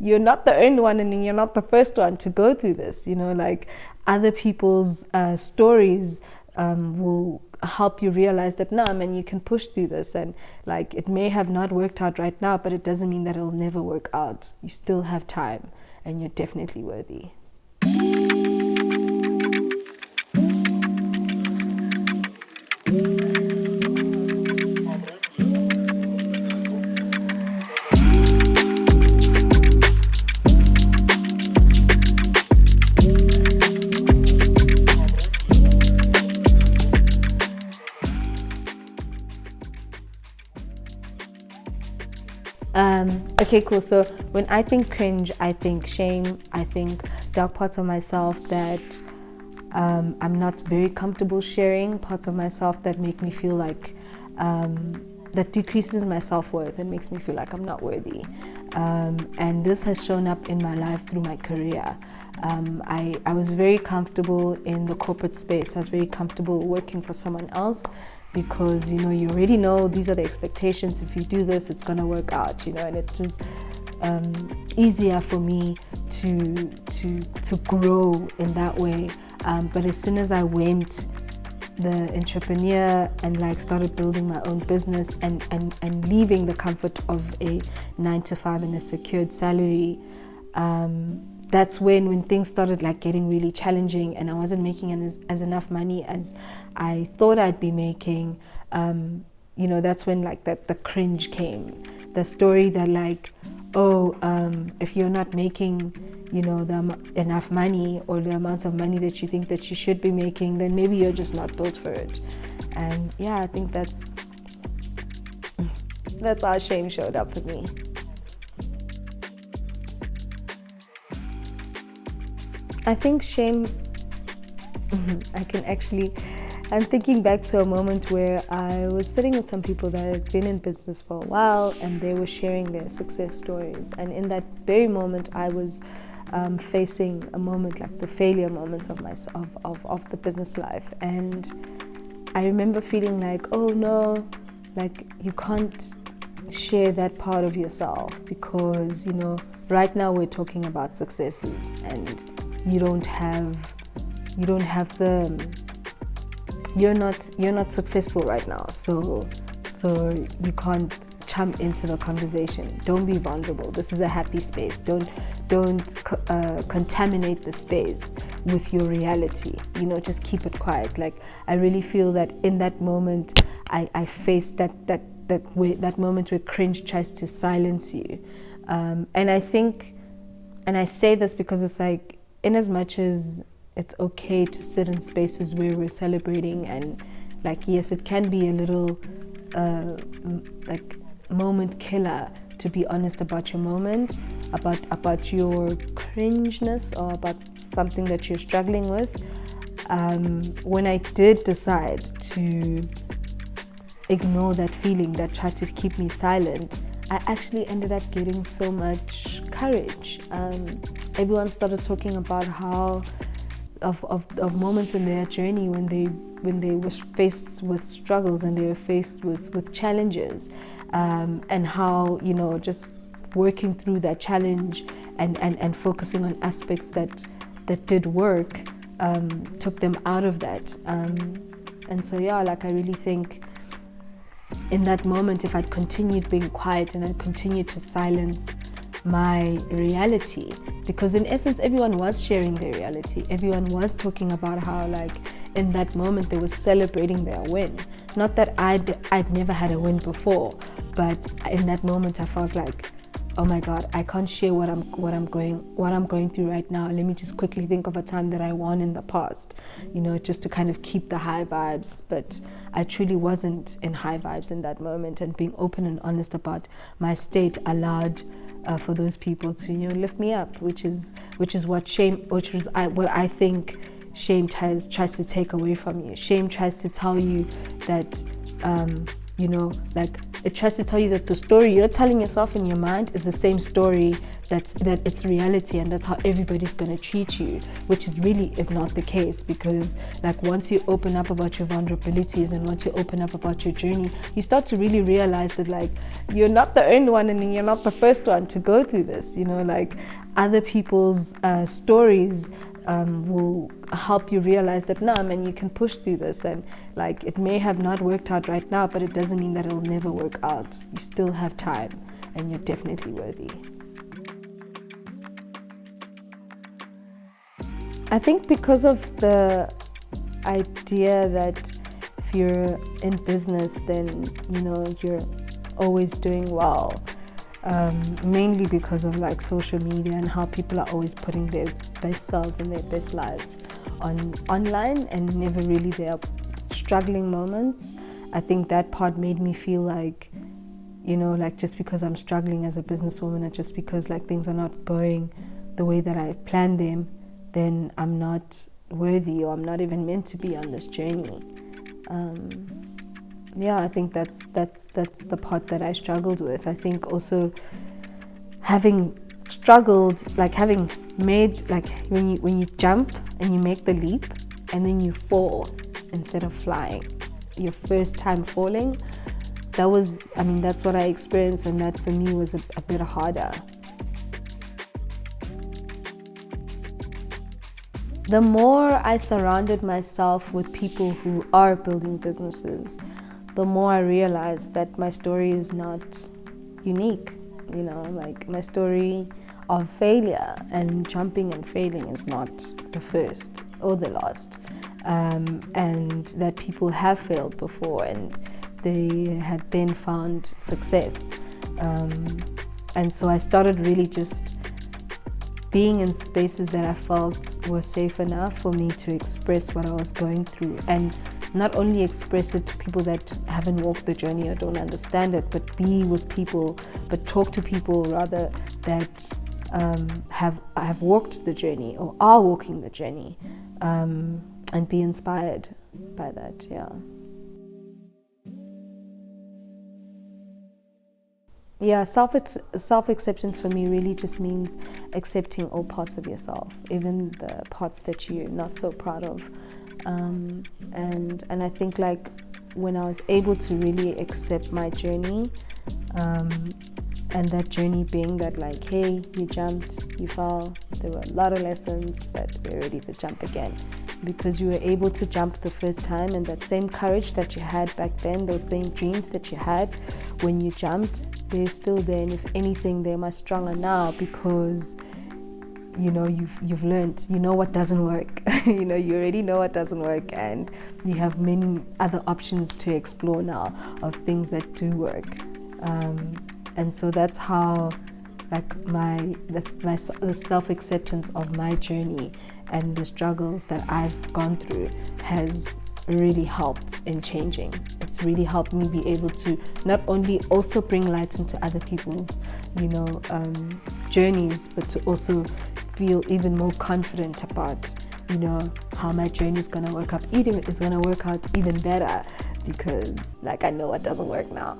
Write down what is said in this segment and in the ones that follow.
you're not the only one, and you're not the first one to go through this. Like other people's stories will help you realize that no, man, you can push through this, and like it may have not worked out right now, but it doesn't mean that it'll never work out. You still have time, and you're definitely worthy. Okay, cool. So when I think cringe, I think shame, I think dark parts of myself that I'm not very comfortable sharing, parts of myself that make me feel like, that decreases my self-worth and makes me feel like I'm not worthy. And this has shown up in my life through my career. I was very comfortable in the corporate space. I was very comfortable working for someone else, because you already know these are the expectations. If you do this, it's gonna work out, and it was easier for me to grow in that way. But as soon as I went the entrepreneur and like started building my own business and leaving the comfort of a 9-to-5 and a secured salary, that's when things started like getting really challenging, and I wasn't making as enough money as I thought I'd be making. That's when like the cringe came, the story that like, if you're not making enough money, or the amount of money that you think that you should be making, then maybe you're just not built for it. And yeah, I think that's how shame showed up for me. I think shame, I'm thinking back to a moment where I was sitting with some people that had been in business for a while, and they were sharing their success stories. And in that very moment, I was facing a moment like the failure moments of the business life. And I remember feeling like, oh no, like you can't share that part of yourself, because right now we're talking about successes, and you're not successful right now, so you can't jump into the conversation. Don't be vulnerable. This is a happy space. Don't contaminate the space with your reality. Just keep it quiet. Like, I really feel that in that moment I faced that moment where cringe tries to silence you, and I think, and I say this because it's like, in as much as it's okay to sit in spaces where we're celebrating, and like, yes, it can be a little like moment killer to be honest about your moment, about your cringeness, or about something that you're struggling with. When I did decide to ignore that feeling that tried to keep me silent, I actually ended up getting so much courage. Everyone started talking about how of moments in their journey when they were faced with struggles, and they were faced with challenges, and how just working through that challenge and focusing on aspects that did work took them out of that. And so yeah, like, I really think in that moment, if I'd continued being quiet and I'd continued to silence my reality, because in essence everyone was sharing their reality, everyone was talking about how, like, in that moment they were celebrating their win. Not that I'd never had a win before, but in that moment I felt like, oh my God, I can't share what I'm going through right now. Let me just quickly think of a time that I won in the past, just to kind of keep the high vibes. But I truly wasn't in high vibes in that moment, and being open and honest about my state allowed for those people to lift me up, which is what I think shame tries to take away from you. Shame tries to tell you that like, it tries to tell you that the story you're telling yourself in your mind is the same story that it's reality and that's how everybody's going to treat you, which is not the case. Because like once you open up about your vulnerabilities and once you open up about your journey, you start to really realize that like you're not the only one and you're not the first one to go through this. Like other people's stories will help you realize that no, man, you can push through this, and like it may have not worked out right now, but it doesn't mean that it'll never work out. You still have time and you're definitely worthy. I think because of the idea that if you're in business, then you're always doing well. Mainly because of like social media and how people are always putting their best selves and their best lives online and never really their struggling moments. I think that part made me feel like, like just because I'm struggling as a businesswoman and just because like things are not going the way that I planned them, then I'm not worthy or I'm not even meant to be on this journey. I think that's the part that I struggled with. I think also having struggled, like having made, like when you jump and you make the leap and then you fall instead of flying, your first time falling, that's what I experienced, and that for me was a bit harder. The more I surrounded myself with people who are building businesses, the more I realized that my story is not unique. Like my story of failure and jumping and failing is not the first or the last. And that people have failed before and they had then found success. And so I started really just being in spaces that I felt were safe enough for me to express what I was going through, and not only express it to people that haven't walked the journey or don't understand it, but talk to people rather that have walked the journey or are walking the journey, and be inspired by that. Self-acceptance for me really just means accepting all parts of yourself, even the parts that you're not so proud of. And I think like when I was able to really accept my journey, and that journey being that like, hey, you jumped, you fell, there were a lot of lessons, but we're ready to jump again. Because you were able to jump the first time, and that same courage that you had back then, those same dreams that you had when you jumped, they're still there, and if anything, they're much stronger now because you've learned, what doesn't work. You already know what doesn't work, and you have many other options to explore now of things that do work. And so that's how like the self-acceptance of my journey and the struggles that I've gone through has really helped in changing. It's really helped me be able to not only also bring light into other people's journeys, but to also feel even more confident about how my journey is going to work out even better, because like I know what doesn't work now.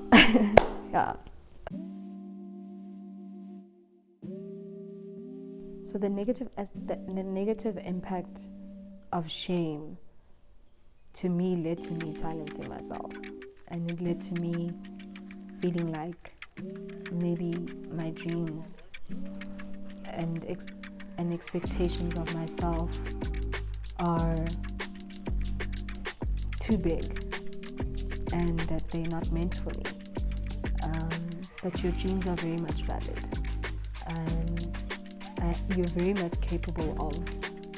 Yeah. So the negative impact of shame to me led to me silencing myself, and it led to me feeling like maybe my dreams and expectations of myself are too big and that they're not meant for me. But your dreams are very much valid, and you're very much capable of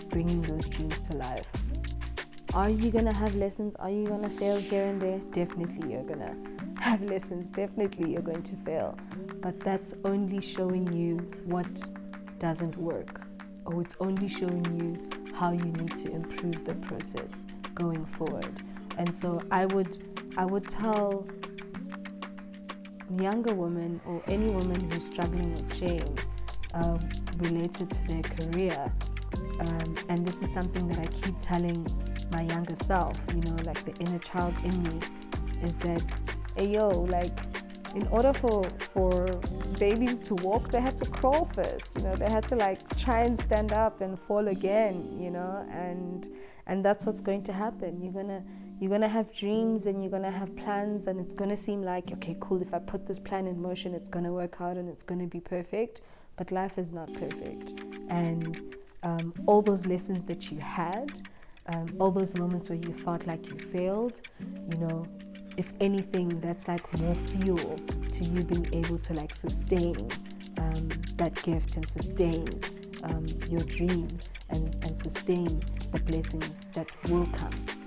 bringing those dreams to life. Are you going to have lessons? Are you going to fail here and there? Definitely you're going to have lessons. Definitely you're going to fail. But that's only showing you what doesn't work, or it's only showing you how you need to improve the process going forward. And so I would tell younger women or any woman who's struggling with shame related to their career, and this is something that I keep telling my younger self, like the inner child in me, is that, hey yo, like in order for babies to walk, they had to crawl first. You know, they had to like try and stand up and fall again. You know, and that's what's going to happen. You're gonna have dreams and you're gonna have plans, and it's gonna seem like, okay, cool, if I put this plan in motion, it's gonna work out and it's gonna be perfect. But life is not perfect, and all those lessons that you had, all those moments where you felt like you failed, you know, if anything, that's like more fuel to you being able to like sustain that gift and sustain your dream and sustain the blessings that will come.